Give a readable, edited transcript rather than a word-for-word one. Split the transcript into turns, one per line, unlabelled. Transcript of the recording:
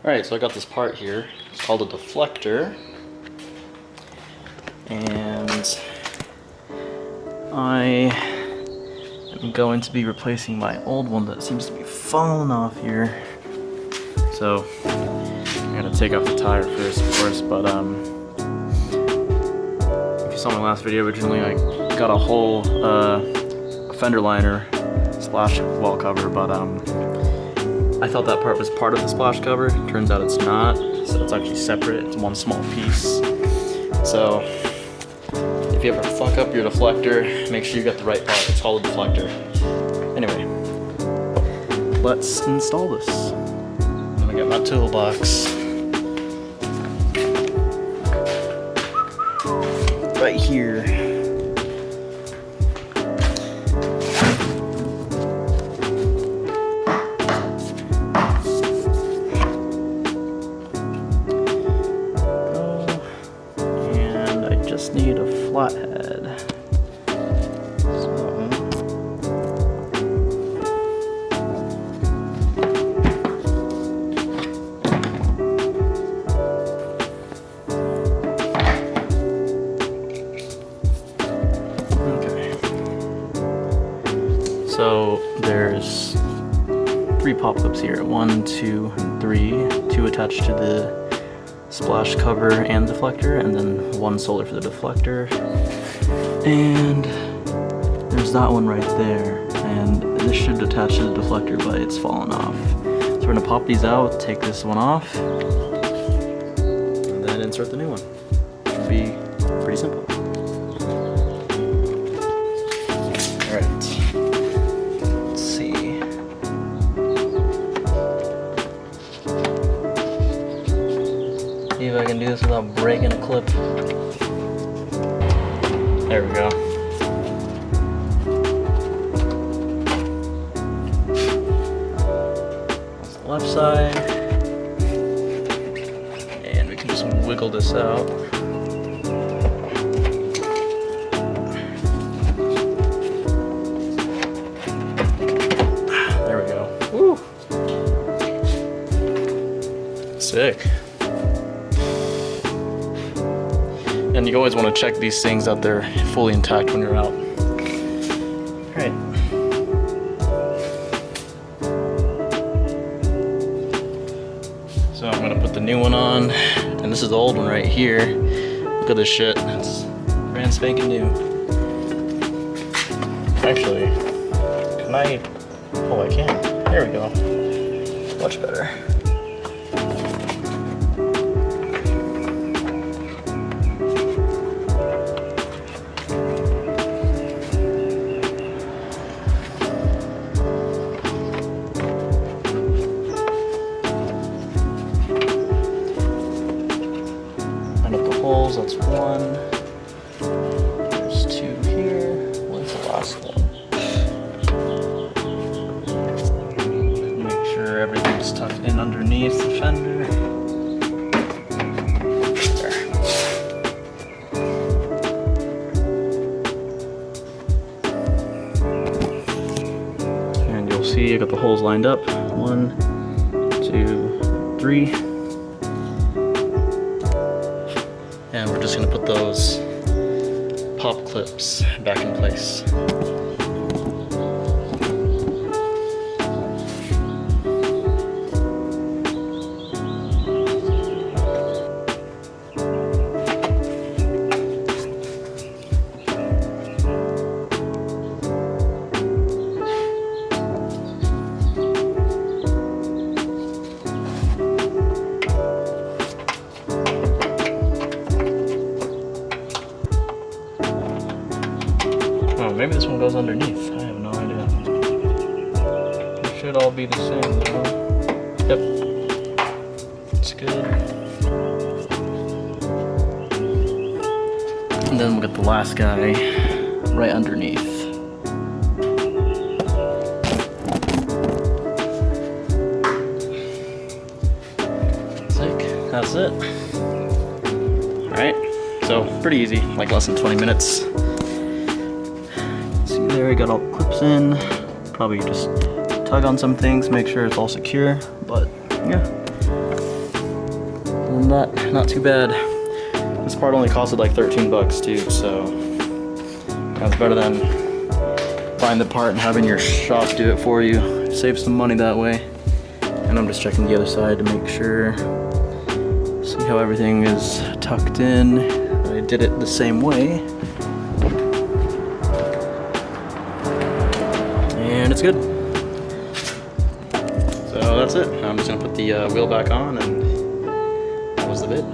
Alright, so I got this part here. It's called a deflector. And I am going to be replacing my old one that seems to be falling off here. So I'm gonna take off the tire first, of course, but if you saw my last video, originally I got a whole fender liner splash wall cover, but I thought that part was part of the splash cover. Turns out it's not, so it's actually separate. It's one small piece. So if you ever fuck up your deflector, make sure you get the right part. It's called a deflector. Anyway, let's install this. I'm gonna get my toolbox right here. Just need a flathead. So there's 3 pop clips here. 1, 2, and 3. 2 attached to the splash cover and deflector, and then 1 solder for the deflector. And there's that one right there, and this should attach to the deflector, but it's fallen off. So we're gonna pop these out, take this one off, and then insert the new one. Should be pretty simple. Alright, let's see. See if I can do this without breaking a clip. There we go. That's the left side. And we can just wiggle this out. There we go. Woo! Sick. And you always want to check these things that they're fully intact when you're out. Alright. So I'm going to put the new one on, and this is the old one right here. Look at this shit. It's brand spanking new. Actually, can I... Oh, I can. There we go. Much better. Holes, that's 1. There's 2 here. Where's the last one? Make sure everything's tucked in underneath the fender. There. And you'll see I got the holes lined up. 1, 2, 3. And we're just going to put those pop clips back in place. Oh, maybe this one goes underneath. I have no idea. It should all be the same though. Yep. It's good. And then we'll get the last guy right underneath. Sick. That's it. Alright. So, pretty easy. Like less than 20 minutes. There, I got all the clips in. Probably just tug on some things, make sure it's all secure, but yeah. not too bad. This part only costed like 13 bucks too, so that's better than buying the part and having your shop do it for you. Save some money that way. And I'm just checking the other side to make sure, see how everything is tucked in. I did it the same way. And it's good. So that's it. I'm just gonna put the wheel back on, and that was the vid.